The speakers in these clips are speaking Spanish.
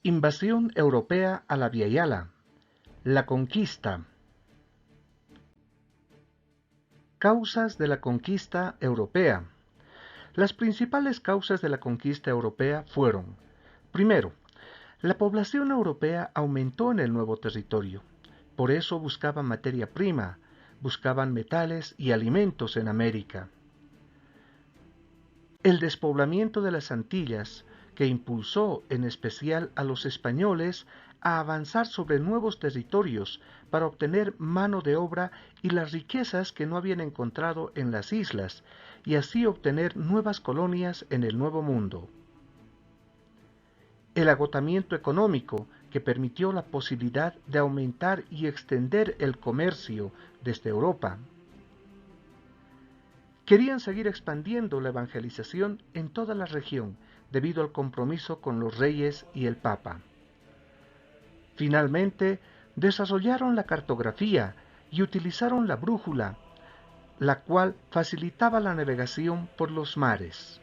Invasión europea a la Via Yala. La conquista. Causas de la conquista europea. Las principales causas de la conquista europea fueron: primero, la población europea aumentó en el nuevo territorio. Por eso buscaban materia prima, buscaban metales y alimentos en América. El despoblamiento de las Antillas, que impulsó en especial a los españoles a avanzar sobre nuevos territorios para obtener mano de obra y las riquezas que no habían encontrado en las islas, y así obtener nuevas colonias en el Nuevo Mundo. El agotamiento económico, que permitió la posibilidad de aumentar y extender el comercio desde Europa. Querían seguir expandiendo la evangelización en toda la región debido al compromiso con los reyes y el Papa. Finalmente, desarrollaron la cartografía y utilizaron la brújula, la cual facilitaba la navegación por los mares.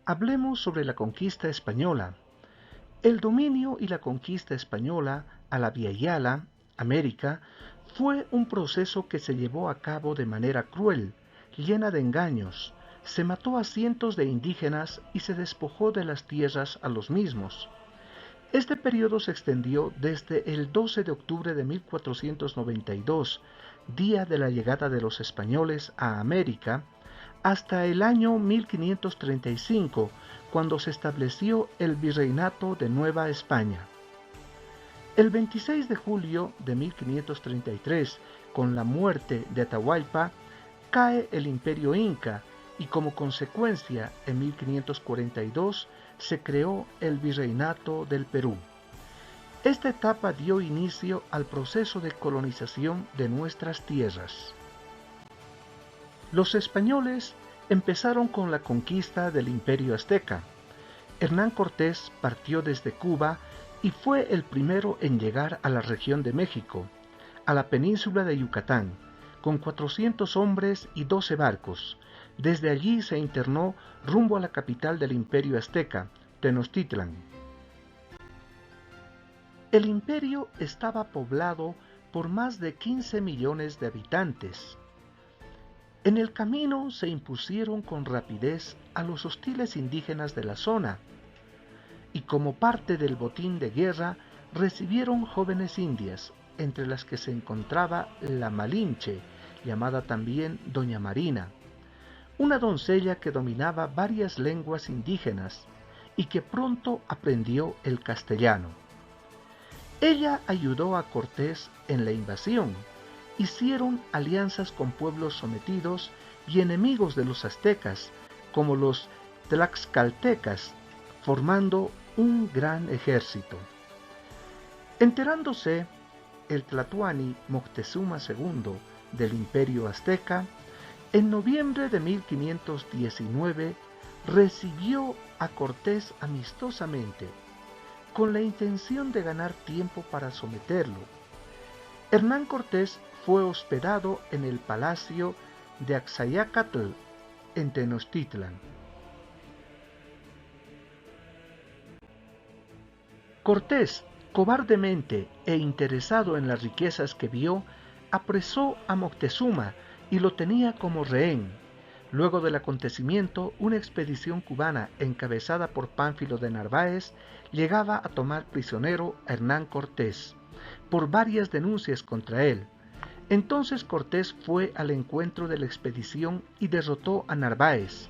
Hablemos sobre la conquista española. El dominio y la conquista española a la Via Yala, América, fue un proceso que se llevó a cabo de manera cruel, llena de engaños. Se mató a cientos de indígenas y se despojó de las tierras a los mismos. Este periodo se extendió desde el 12 de octubre de 1492, día de la llegada de los españoles a América, hasta el año 1535, cuando se estableció el Virreinato de Nueva España. El 26 de julio de 1533, con la muerte de Atahualpa, cae el Imperio Inca y como consecuencia, en 1542, se creó el Virreinato del Perú. Esta etapa dio inicio al proceso de colonización de nuestras tierras. Los españoles empezaron con la conquista del Imperio Azteca. Hernán Cortés partió desde Cuba y fue el primero en llegar a la región de México, a la península de Yucatán, con 400 hombres y 12 barcos. Desde allí se internó rumbo a la capital del Imperio Azteca, Tenochtitlan. El imperio estaba poblado por más de 15 millones de habitantes. En el camino se impusieron con rapidez a los hostiles indígenas de la zona, y como parte del botín de guerra recibieron jóvenes indias, entre las que se encontraba la Malinche, llamada también Doña Marina, una doncella que dominaba varias lenguas indígenas y que pronto aprendió el castellano. Ella ayudó a Cortés en la invasión. Hicieron alianzas con pueblos sometidos y enemigos de los aztecas, como los tlaxcaltecas, formando un gran ejército. Enterándose el tlatoani Moctezuma II del Imperio Azteca, en noviembre de 1519 recibió a Cortés amistosamente, con la intención de ganar tiempo para someterlo. Hernán Cortés fue hospedado en el palacio de Axayacatl, en Tenochtitlan. Cortés, cobardemente e interesado en las riquezas que vio, apresó a Moctezuma y lo tenía como rehén. Luego del acontecimiento, una expedición cubana encabezada por Pánfilo de Narváez llegaba a tomar prisionero a Hernán Cortés por varias denuncias contra él. Entonces Cortés fue al encuentro de la expedición y derrotó a Narváez.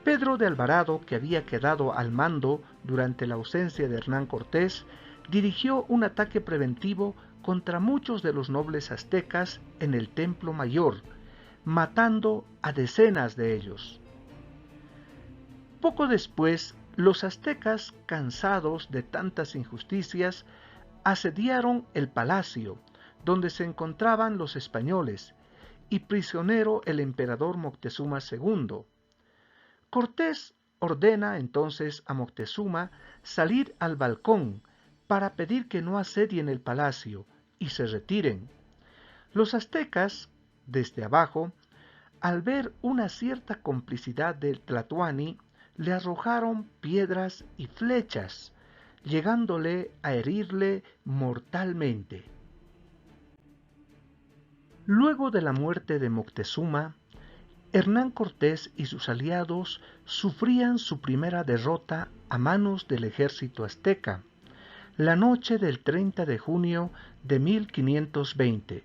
Pedro de Alvarado, que había quedado al mando durante la ausencia de Hernán Cortés, dirigió un ataque preventivo contra muchos de los nobles aztecas en el Templo Mayor, matando a decenas de ellos. Poco después, los aztecas, cansados de tantas injusticias, asediaron el palacio, donde se encontraban los españoles, y prisionero el emperador Moctezuma II. Cortés ordena entonces a Moctezuma salir al balcón para pedir que no asedien el palacio y se retiren. Los aztecas, desde abajo, al ver una cierta complicidad del tlatoani, le arrojaron piedras y flechas, llegándole a herirle mortalmente. Luego de la muerte de Moctezuma, Hernán Cortés y sus aliados sufrían su primera derrota a manos del ejército azteca, la noche del 30 de junio de 1520.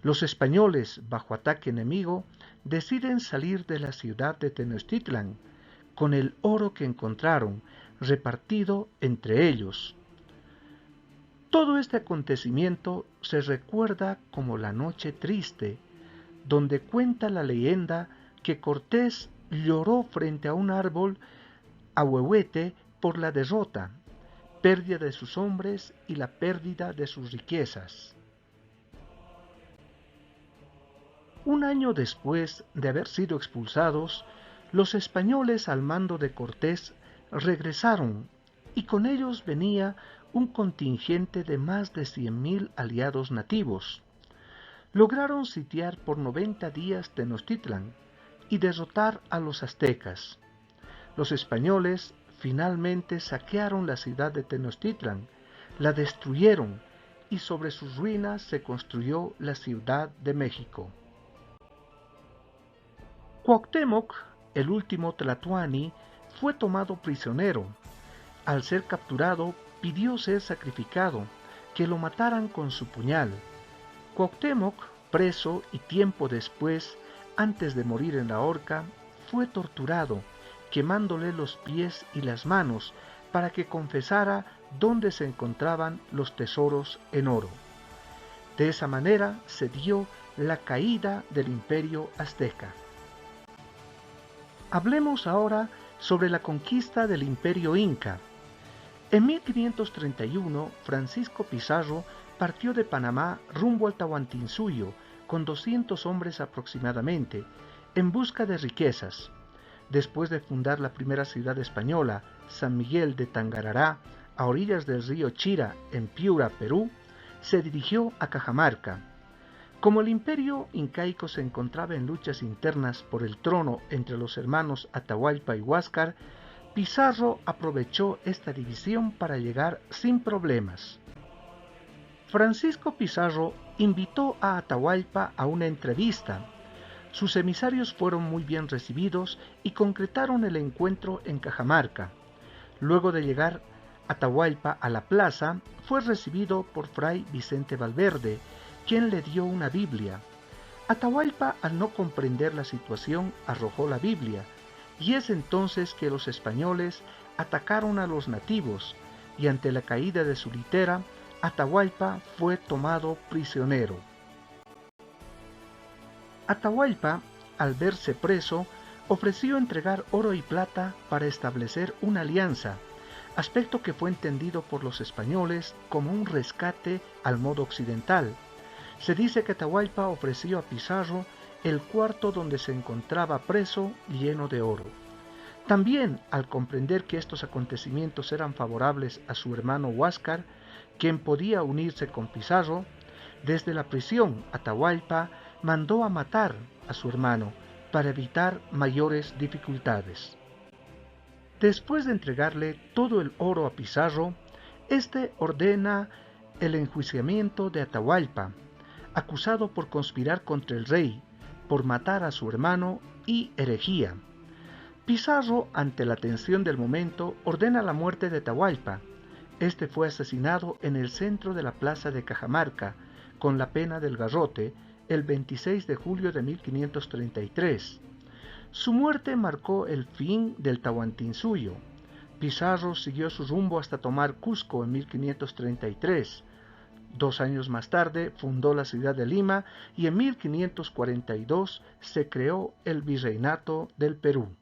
Los españoles, bajo ataque enemigo, deciden salir de la ciudad de Tenochtitlan, con el oro que encontraron, repartido entre ellos. Todo este acontecimiento se recuerda como la Noche Triste, donde cuenta la leyenda que Cortés lloró frente a un árbol ahuehuete por la derrota, pérdida de sus hombres y la pérdida de sus riquezas. Un año después de haber sido expulsados, los españoles al mando de Cortés regresaron y con ellos venía un contingente de más de 100,000 aliados nativos. Lograron sitiar por 90 días Tenochtitlan y derrotar a los aztecas. Los españoles finalmente saquearon la ciudad de Tenochtitlan, la destruyeron y sobre sus ruinas se construyó la Ciudad de México. Cuauhtémoc, el último tlatoani, fue tomado prisionero. Al ser capturado, pidió ser sacrificado, que lo mataran con su puñal. Cuauhtémoc, preso y tiempo después, antes de morir en la horca, fue torturado, quemándole los pies y las manos para que confesara dónde se encontraban los tesoros en oro. De esa manera se dio la caída del Imperio Azteca. Hablemos ahora sobre la conquista del Imperio Inca. En 1531, Francisco Pizarro partió de Panamá rumbo al Tahuantinsuyo con 200 hombres aproximadamente, en busca de riquezas. Después de fundar la primera ciudad española, San Miguel de Tangarará, a orillas del río Chira, en Piura, Perú, se dirigió a Cajamarca. Como el imperio incaico se encontraba en luchas internas por el trono entre los hermanos Atahualpa y Huáscar, Pizarro aprovechó esta división para llegar sin problemas. Francisco Pizarro invitó a Atahualpa a una entrevista. Sus emisarios fueron muy bien recibidos y concretaron el encuentro en Cajamarca. Luego de llegar Atahualpa a la plaza, fue recibido por Fray Vicente Valverde, quien le dio una Biblia. Atahualpa, al no comprender la situación, arrojó la Biblia, y es entonces que los españoles atacaron a los nativos, y ante la caída de su litera, Atahualpa fue tomado prisionero. Atahualpa, al verse preso, ofreció entregar oro y plata para establecer una alianza, aspecto que fue entendido por los españoles como un rescate al modo occidental. Se dice que Atahualpa ofreció a Pizarro el cuarto donde se encontraba preso lleno de oro. También, al comprender que estos acontecimientos eran favorables a su hermano Huáscar, quien podía unirse con Pizarro, desde la prisión Atahualpa mandó a matar a su hermano para evitar mayores dificultades. Después de entregarle todo el oro a Pizarro, éste ordena el enjuiciamiento de Atahualpa, acusado por conspirar contra el rey, por matar a su hermano y herejía. Pizarro, ante la tensión del momento, ordena la muerte de Atahualpa. Este fue asesinado en el centro de la plaza de Cajamarca, con la pena del garrote, el 26 de julio de 1533. Su muerte marcó el fin del Tahuantinsuyo. Pizarro siguió su rumbo hasta tomar Cusco en 1533. 2 años más tarde fundó la ciudad de Lima y en 1542 se creó el Virreinato del Perú.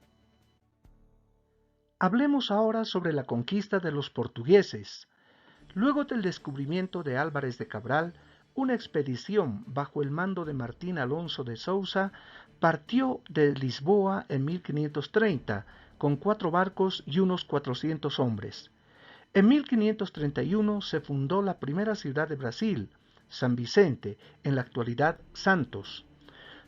Hablemos ahora sobre la conquista de los portugueses. Luego del descubrimiento de Álvarez de Cabral, una expedición bajo el mando de Martín Alonso de Sousa partió de Lisboa en 1530 con 4 barcos y unos 400 hombres. En 1531 se fundó la primera ciudad de Brasil, San Vicente, en la actualidad Santos.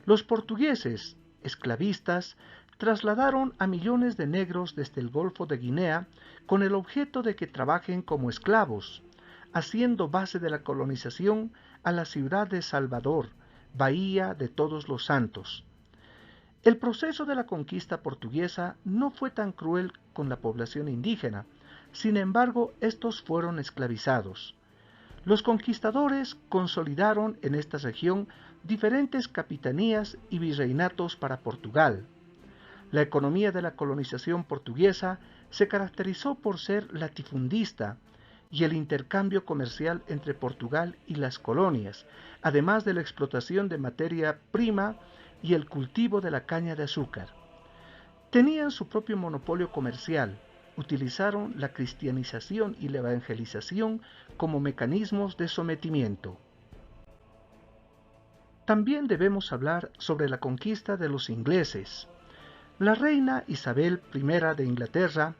Los portugueses, esclavistas, trasladaron a millones de negros desde el Golfo de Guinea con el objeto de que trabajen como esclavos, haciendo base de la colonización a la ciudad de Salvador, Bahía de Todos los Santos. El proceso de la conquista portuguesa no fue tan cruel con la población indígena, sin embargo, estos fueron esclavizados. Los conquistadores consolidaron en esta región diferentes capitanías y virreinatos para Portugal. La economía de la colonización portuguesa se caracterizó por ser latifundista y el intercambio comercial entre Portugal y las colonias, además de la explotación de materia prima y el cultivo de la caña de azúcar. Tenían su propio monopolio comercial, utilizaron la cristianización y la evangelización como mecanismos de sometimiento. También debemos hablar sobre la conquista de los ingleses. La reina Isabel I de Inglaterra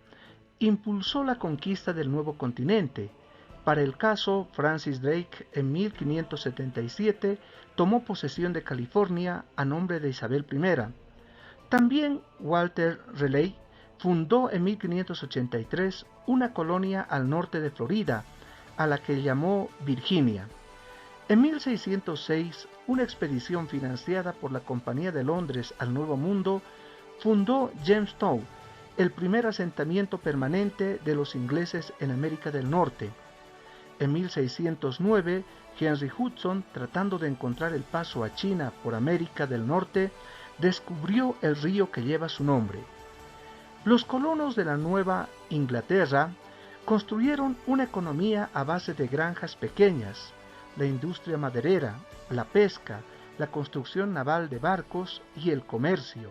impulsó la conquista del nuevo continente. Para el caso, Francis Drake en 1577 tomó posesión de California a nombre de Isabel I. También Walter Raleigh fundó en 1583 una colonia al norte de Florida, a la que llamó Virginia. En 1606, una expedición financiada por la Compañía de Londres al Nuevo Mundo fundó Jamestown, el primer asentamiento permanente de los ingleses en América del Norte. En 1609, Henry Hudson, tratando de encontrar el paso a China por América del Norte, descubrió el río que lleva su nombre. Los colonos de la Nueva Inglaterra construyeron una economía a base de granjas pequeñas, la industria maderera, la pesca, la construcción naval de barcos y el comercio.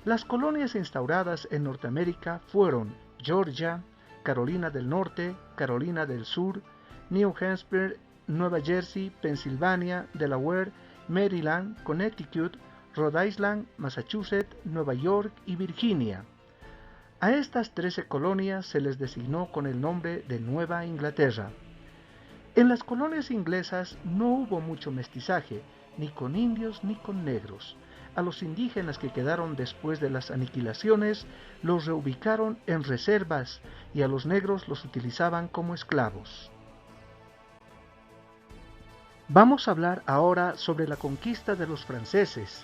Las colonias instauradas en Norteamérica fueron Georgia, Carolina del Norte, Carolina del Sur, New Hampshire, Nueva Jersey, Pensilvania, Delaware, Maryland, Connecticut, Rhode Island, Massachusetts, Nueva York y Virginia. A estas 13 colonias se les designó con el nombre de Nueva Inglaterra. En las colonias inglesas no hubo mucho mestizaje, ni con indios ni con negros. A los indígenas que quedaron después de las aniquilaciones los reubicaron en reservas y a los negros los utilizaban como esclavos. Vamos a hablar ahora sobre la conquista de los franceses.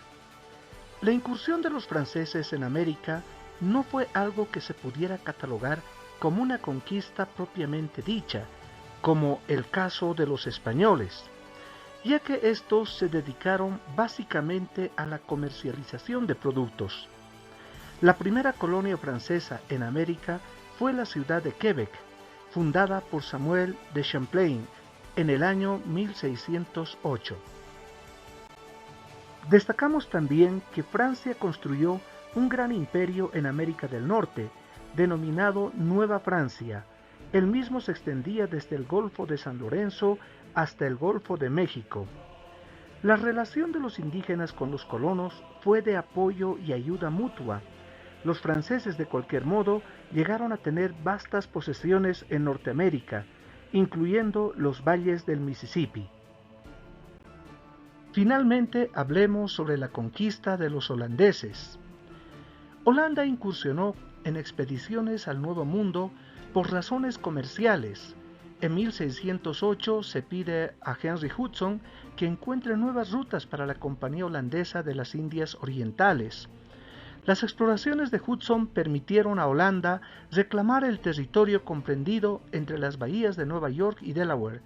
La incursión de los franceses en América no fue algo que se pudiera catalogar como una conquista propiamente dicha, como el caso de los españoles, ya que estos se dedicaron básicamente a la comercialización de productos. La primera colonia francesa en América fue la ciudad de Quebec, fundada por Samuel de Champlain en el año 1608. Destacamos también que Francia construyó un gran imperio en América del Norte, denominado Nueva Francia. El mismo se extendía desde el Golfo de San Lorenzo hasta el Golfo de México. La relación de los indígenas con los colonos fue de apoyo y ayuda mutua. Los franceses, de cualquier modo, llegaron a tener vastas posesiones en Norteamérica, incluyendo los valles del Mississippi. Finalmente, hablemos sobre la conquista de los holandeses. Holanda incursionó en expediciones al Nuevo Mundo por razones comerciales. En 1608 se pide a Henry Hudson que encuentre nuevas rutas para la Compañía Holandesa de las Indias Orientales. Las exploraciones de Hudson permitieron a Holanda reclamar el territorio comprendido entre las bahías de Nueva York y Delaware.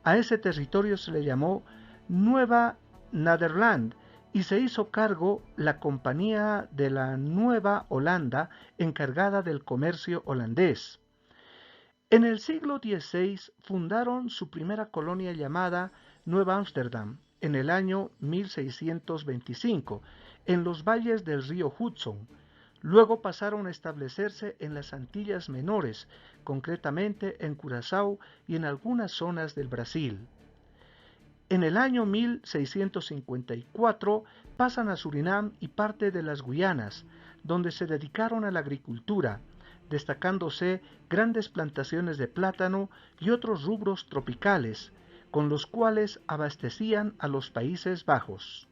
A ese territorio se le llamó Nueva Nederland y se hizo cargo la Compañía de la Nueva Holanda, encargada del comercio holandés. En el siglo XVI fundaron su primera colonia llamada Nueva Ámsterdam en el año 1625, en los valles del río Hudson. Luego pasaron a establecerse en las Antillas Menores, concretamente en Curazao y en algunas zonas del Brasil. En el año 1654 pasan a Surinam y parte de las Guyanas, donde se dedicaron a la agricultura, destacándose grandes plantaciones de plátano y otros rubros tropicales, con los cuales abastecían a los Países Bajos.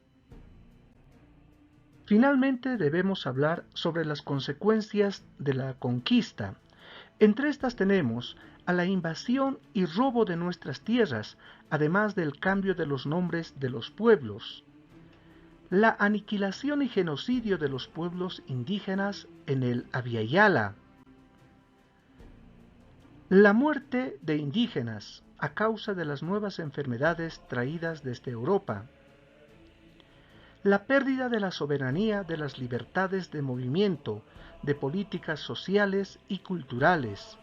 Finalmente debemos hablar sobre las consecuencias de la conquista. Entre estas tenemos a la invasión y robo de nuestras tierras, además del cambio de los nombres de los pueblos, la aniquilación y genocidio de los pueblos indígenas en el Abya Yala, la muerte de indígenas a causa de las nuevas enfermedades traídas desde Europa, la pérdida de la soberanía de las libertades de movimiento, de políticas sociales y culturales,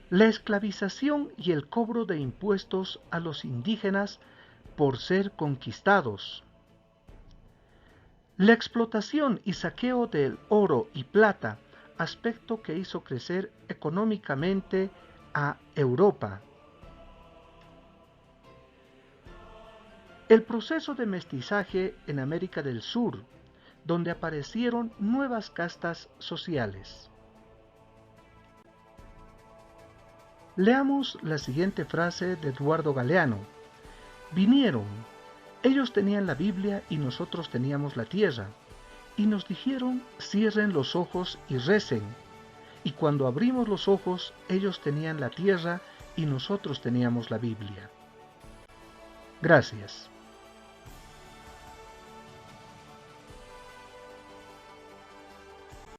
la esclavización y el cobro de impuestos a los indígenas por ser conquistados, la explotación y saqueo del oro y plata, aspecto que hizo crecer económicamente a Europa. El proceso de mestizaje en América del Sur, donde aparecieron nuevas castas sociales. Leamos la siguiente frase de Eduardo Galeano. Vinieron, ellos tenían la Biblia y nosotros teníamos la tierra, y nos dijeron, cierren los ojos y recen. Y cuando abrimos los ojos, ellos tenían la tierra y nosotros teníamos la Biblia. Gracias.